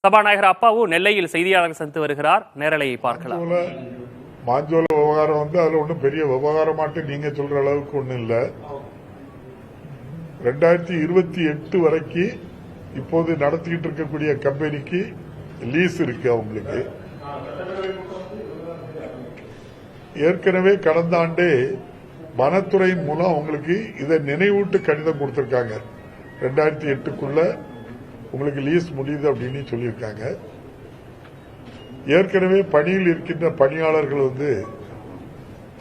சபாநாயகர் அப்பாவு நெல்லையில் செய்தியாளர்கள் சந்தித்து வருகிறார். நேரலையை பார்க்கலாம். மாஞ்சோல விவகாரம் அதுல ஒன்றும் பெரிய விவகாரமாட்டு நீங்க சொல்ற அளவுக்கு ஒன்றும் இல்லை. 2028 வரைக்கும் இப்போது நடத்திக்கிட்டு இருக்கக்கூடிய கம்பெனிக்கு லீஸ் இருக்கு. அவங்களுக்கு ஏற்கனவே கடந்த ஆண்டே வனத்துறையின் மூலம் அவங்களுக்கு இதை நினைவூட்டு கடிதம் கொடுத்திருக்காங்க. 2008க்குள்ள உங்களுக்கு லீஸ் முடியுது அப்படின்னு சொல்லியிருக்காங்க. ஏற்கனவே பணியில் இருக்கின்ற பணியாளர்கள்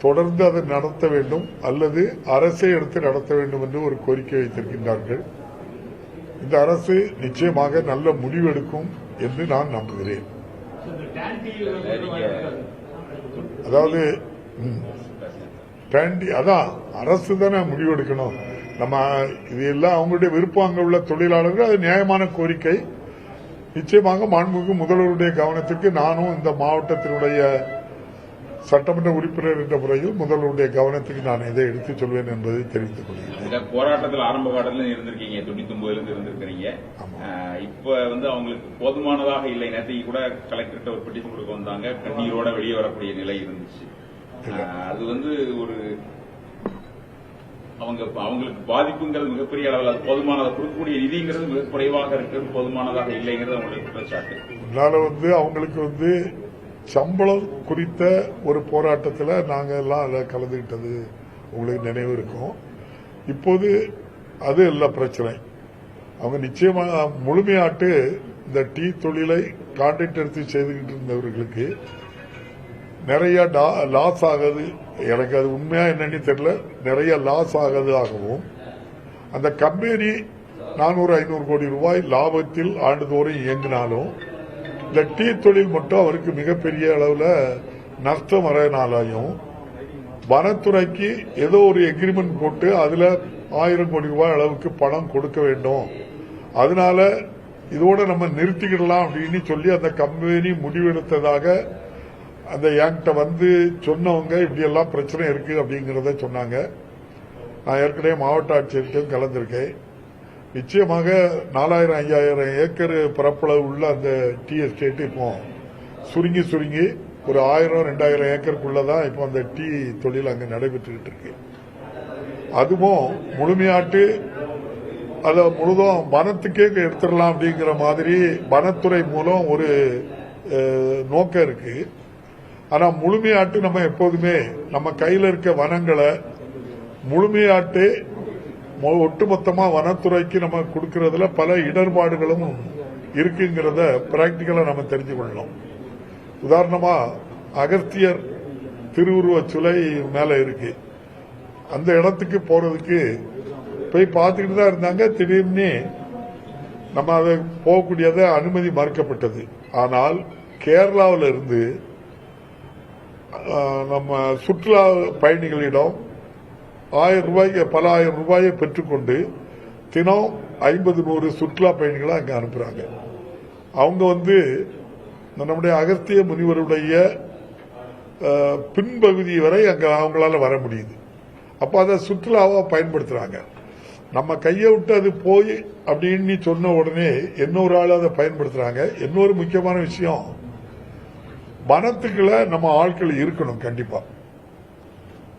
தொடர்ந்து அதை நடத்த வேண்டும் அல்லது அரசை எடுத்து நடத்த வேண்டும் என்று ஒரு கோரிக்கை வைத்திருக்கின்றார்கள். இந்த அரசு நிச்சயமாக நல்ல முடிவெடுக்கும் என்று நான் நம்புகிறேன். அதாவது அதான் அரசு தானே முடிவெடுக்கணும். நம்ம இது எல்லாம் அவங்களுடைய விருப்பம். அங்க உள்ள தொழிலாளர்கள் அது நியாயமான கோரிக்கை. நிச்சயமாக மாண்புமிகு முதல்வருடைய கவனத்திற்கு நானும் இந்த மாவட்டத்தினுடைய சட்டமன்ற உறுப்பினர் என்ற முறையில் முதல்வருடைய கவனத்துக்கு நான் இதை எடுத்துச் சொல்வேன் என்பதை தெரிவித்துக் கொள்கிறேன். போராட்டத்தில் ஆரம்ப காலத்தில் இருந்திருக்கீங்க, 99 இருந்திருக்கீங்க. இப்ப அவங்களுக்கு போதுமானதாக இல்லை. நேற்றைக்கு கூட கலெக்டர்கிட்ட ஒரு பெட்டிஷன் கொடுக்க வந்தாங்க. கண்ணீரோட வெளியே வரக்கூடிய நிலை இருந்துச்சு. அது ஒரு அவங்களுக்கு பாதிப்புங்கிறது மிகப்பெரிய அளவில் அது போதுமானதாக கொடுக்கக்கூடிய நிதிங்கிறது மிக குறைவாக இருக்கிறது, போதுமானதாக இல்லைங்கிறது அவங்களுடைய குற்றச்சாட்டு. அதனால அவங்களுக்கு சம்பளம் குறித்த ஒரு போராட்டத்தில் நாங்க எல்லாம் அதில் கலந்துகிட்டது உங்களுக்கு நினைவு இருக்கும். இப்போது அது எல்லா பிரச்சனை. அவங்க நிச்சயமாக முழுமையாட்டு இந்த டீ தொழிலை கான்ட்ராக்ட் எடுத்து செய்துகிட்டு இருந்தவர்களுக்கு நிறைய லாஸ் ஆகுது. எனக்கு அது உண்மையா என்னன்னு தெரியல. நிறைய லாஸ் ஆகுவதாகவும் அந்த கம்பெனி 400-500 கோடி ரூபாய் லாபத்தில் ஆண்டுதோறும் இயங்கினாலும் இந்த டீ தொழில் மட்டும் அவருக்கு மிகப்பெரிய அளவில் நஷ்டம் வரனாலையும் வனத்துறைக்கு ஏதோ ஒரு எக்ரிமெண்ட் போட்டு அதுல 1000 கோடி ரூபாய் அளவுக்கு பணம் கொடுக்க வேண்டும். அதனால இதோட நம்ம நிறுத்திக்கிடலாம் அப்படின்னு சொல்லி அந்த கம்பெனி முடிவெடுத்ததாக அந்த என்கிட்ட சொன்னவங்க இப்படி எல்லாம் பிரச்சனை இருக்கு அப்படிங்கறத சொன்னாங்க. நான் ஏற்கனவே மாவட்ட ஆட்சியர்கிட்டையும் கலந்திருக்கேன். நிச்சயமாக 4000-5000 ஏக்கர் பரப்பளவு உள்ள அந்த டீ எஸ்டேட் இப்போ சுருங்கி ஒரு 1000-2000 ஏக்கருக்குள்ளதான் இப்போ அந்த டீ தொழில் அங்க நடைபெற்றுக்கிட்டு இருக்கு. அதுவும் முழுமையாட்டு அதை முழுதும் வனத்துக்கே எடுத்துடலாம் அப்படிங்கிற மாதிரி வனத்துறை மூலம் ஒரு நோக்கம் இருக்கு. ஆனா முழுமையாட்டு நம்ம எப்போதுமே நம்ம கையில இருக்க வனங்களை முழுமையாட்டு ஒட்டுமொத்தமா வனத்துறைக்கு நம்ம கொடுக்கறதுல பல இடர்பாடுகளும் இருக்குங்கிறத பிராக்டிக்கலா நம்ம தெரிஞ்சு கொள்ளணும். உதாரணமா அகஸ்தியர் திருவுருவ சிலை மேல இருக்கு. அந்த இடத்துக்கு போறதுக்கு போய் பார்த்துக்கிட்டு தான் இருந்தாங்க. திடீர்னு நம்ம அதை போகக்கூடியத அனுமதி மறுக்கப்பட்டது. ஆனால் கேரளாவில் இருந்து நம்ம சுற்றுலா பயணிகளிடம் 1000 ரூபாய்க்கு பல 1000 ரூபாயை பெற்றுக்கொண்டு தினம் 50-100 சுற்றுலா பயணிகளை அங்க அனுப்புறாங்க. அவங்க நம்முடைய அகஸ்திய முனிவருடைய பின்பகுதி வரை அங்க அவங்களால வர முடியுது. அப்ப அதை சுற்றுலாவா பயன்படுத்துறாங்க. நம்ம கையை விட்டு அது போய் அப்படின்னு சொன்ன உடனே இன்னொரு ஆள் அதை பயன்படுத்துறாங்க. இன்னொரு முக்கியமான விஷயம், வனத்துக்குள்ள நம்ம ஆட்கள் இருக்கணும். கண்டிப்பா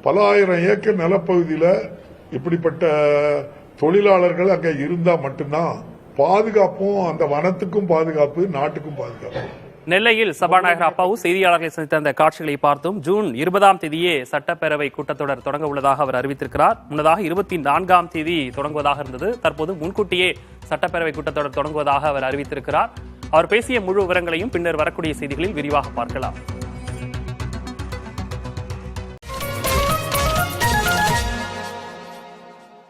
பல 1000 ஏக்கர் நிலப்பகுதியில் இப்படிப்பட்ட தொழிலாளர்கள் அங்க இருந்தா மட்டும்தான் பாதுகாப்பும், அந்த வனத்துக்கும் பாதுகாப்பு, நாட்டுக்கும் பாதுகாப்பு. நெல்லையில் சபாநாயகர் அப்பாவு செய்தியாளர்களை சந்தித்த அந்த காட்சிகளை பார்த்தோம். ஜூன் 20ஆம் தேதியே சட்டப்பேரவை கூட்டத்தொடர் தொடங்க உள்ளதாக அவர் அறிவித்திருக்கிறார். முன்னதாக 24ஆம் தேதி தொடங்குவதாக இருந்தது. தற்போது முன்கூட்டியே சட்டப்பேரவை கூட்டத்தொடர் தொடங்குவதாக அவர் அறிவித்திருக்கிறார். அவர் பேசிய முழு விவரங்களையும் பின்னர் வரக்கூடிய செய்திகளில் விரிவாக பார்க்கலாம்.